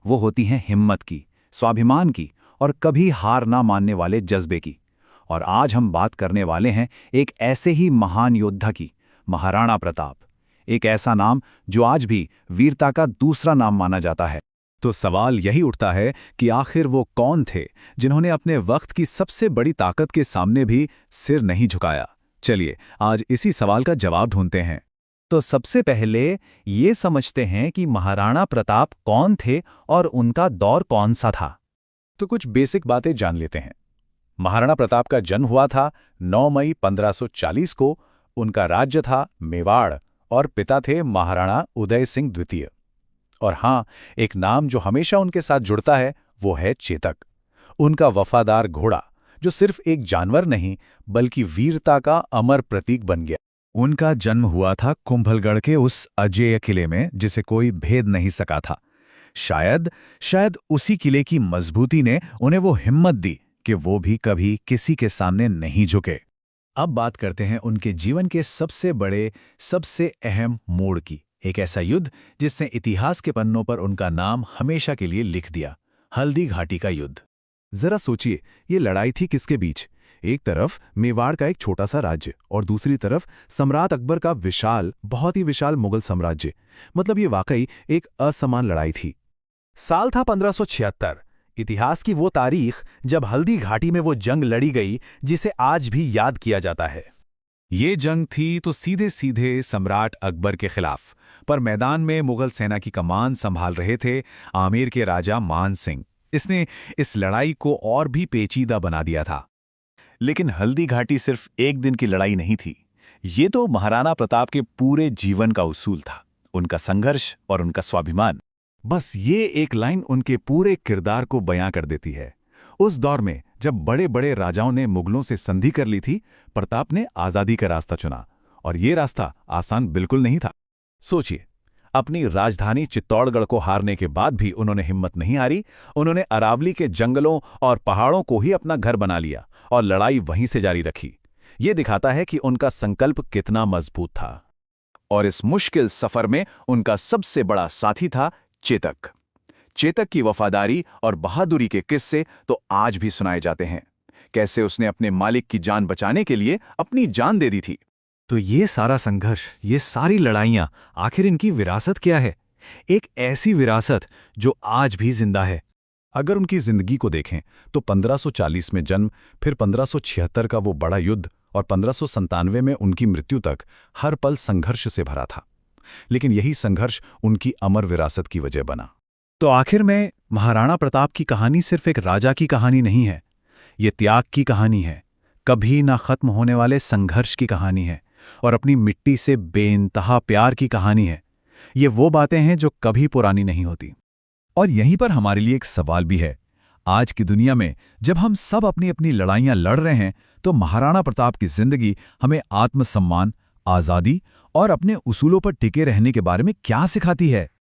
वो होती हैं हिम्मत की, स्वाभिमान की और कभी हार ना मानने वाले जज्बे की। और आज हम बात करने वाले हैं एक ऐसे ही महान योद्धा की, महाराणा प्रताप। एक ऐसा नाम जो आज भी वीरता का दूसरा नाम माना जाता है। तो सवाल यही उठता है कि आखिर वो कौन थे जिन्होंने अपने वक्त की सबसे बड़ी ताकत के सामने भी सिर नहीं झुकाया। चलिए आज इसी सवाल का जवाब ढूंढते हैं। तो सबसे पहले ये समझते हैं कि महाराणा प्रताप कौन थे और उनका दौर कौन सा था। तो कुछ बेसिक बातें जान लेते हैं। महाराणा प्रताप का जन्म हुआ था 9 मई 1540 को। उनका राज्य था मेवाड़ और पिता थे महाराणा उदय सिंह द्वितीय। और हाँ, एक नाम जो हमेशा उनके साथ जुड़ता है वो है चेतक। उनका वफादार घोड़ा जो सिर्फ एक जानवर नहीं बल्कि वीरता का अमर प्रतीक बन गया। उनका जन्म हुआ था कुंभलगढ़ के उस अजेय किले में जिसे कोई भेद नहीं सका था। शायद उसी किले की मजबूती ने उन्हें वो हिम्मत दी कि वो भी कभी किसी के सामने नहीं झुके। अब बात करते हैं उनके जीवन के सबसे बड़े, सबसे अहम मोड़ की। एक ऐसा युद्ध जिसने इतिहास के पन्नों पर उनका नाम हमेशा के लिए लिख दिया, हल्दी घाटी का युद्ध। जरा सोचिए, ये लड़ाई थी किसके बीच? एक तरफ मेवाड़ का एक छोटा सा राज्य और दूसरी तरफ सम्राट अकबर का विशाल, बहुत ही विशाल मुगल साम्राज्य। मतलब ये वाकई एक असमान लड़ाई थी। साल था 1576। इतिहास की वो तारीख जब हल्दी घाटी में वो जंग लड़ी गई जिसे आज भी याद किया जाता है। ये जंग थी तो सीधे सीधे सम्राट अकबर के खिलाफ, पर मैदान में मुगल सेना की कमान संभाल रहे थे आमेर के राजा मान सिंह। इसने इस लड़ाई को और भी पेचीदा बना दिया था। लेकिन हल्दी घाटी सिर्फ एक दिन की लड़ाई नहीं थी। ये तो महाराणा प्रताप के पूरे जीवन का उसूल था, उनका संघर्ष और उनका स्वाभिमान। बस ये एक लाइन उनके पूरे किरदार को बयां कर देती है। उस दौर में जब बड़े बड़े राजाओं ने मुगलों से संधि कर ली थी, प्रताप ने आज़ादी का रास्ता चुना। और ये रास्ता आसान बिल्कुल नहीं था। सोचिए, अपनी राजधानी चित्तौड़गढ़ को हारने के बाद भी उन्होंने हिम्मत नहीं हारी। उन्होंने अरावली के जंगलों और पहाड़ों को ही अपना घर बना लिया और लड़ाई वहीं से जारी रखी। ये दिखाता है कि उनका संकल्प कितना मजबूत था। और इस मुश्किल सफर में उनका सबसे बड़ा साथी था चेतक। चेतक की वफादारी और बहादुरी के किस्से तो आज भी सुनाए जाते हैं। कैसे उसने अपने मालिक की जान बचाने के लिए अपनी जान दे दी थी। तो ये सारा संघर्ष, ये सारी लड़ाइयां, आखिर इनकी विरासत क्या है? एक ऐसी विरासत जो आज भी जिंदा है। अगर उनकी जिंदगी को देखें तो 1540 में जन्म, फिर 1576 का वो बड़ा युद्ध और 1597 में उनकी मृत्यु तक हर पल संघर्ष से भरा था। लेकिन यही संघर्ष उनकी अमर विरासत की वजह बना। तो आखिर में महाराणा प्रताप की कहानी सिर्फ एक राजा की कहानी नहीं है। ये त्याग की कहानी है, कभी ना खत्म होने वाले संघर्ष की कहानी है और अपनी मिट्टी से बेइंतहा प्यार की कहानी है। ये वो बातें हैं जो कभी पुरानी नहीं होती। और यहीं पर हमारे लिए एक सवाल भी है। आज की दुनिया में जब हम सब अपनी अपनी लड़ाइयां लड़ रहे हैं, तो महाराणा प्रताप की जिंदगी हमें आत्मसम्मान, आज़ादी और अपने उसूलों पर टिके रहने के बारे में क्या सिखाती है?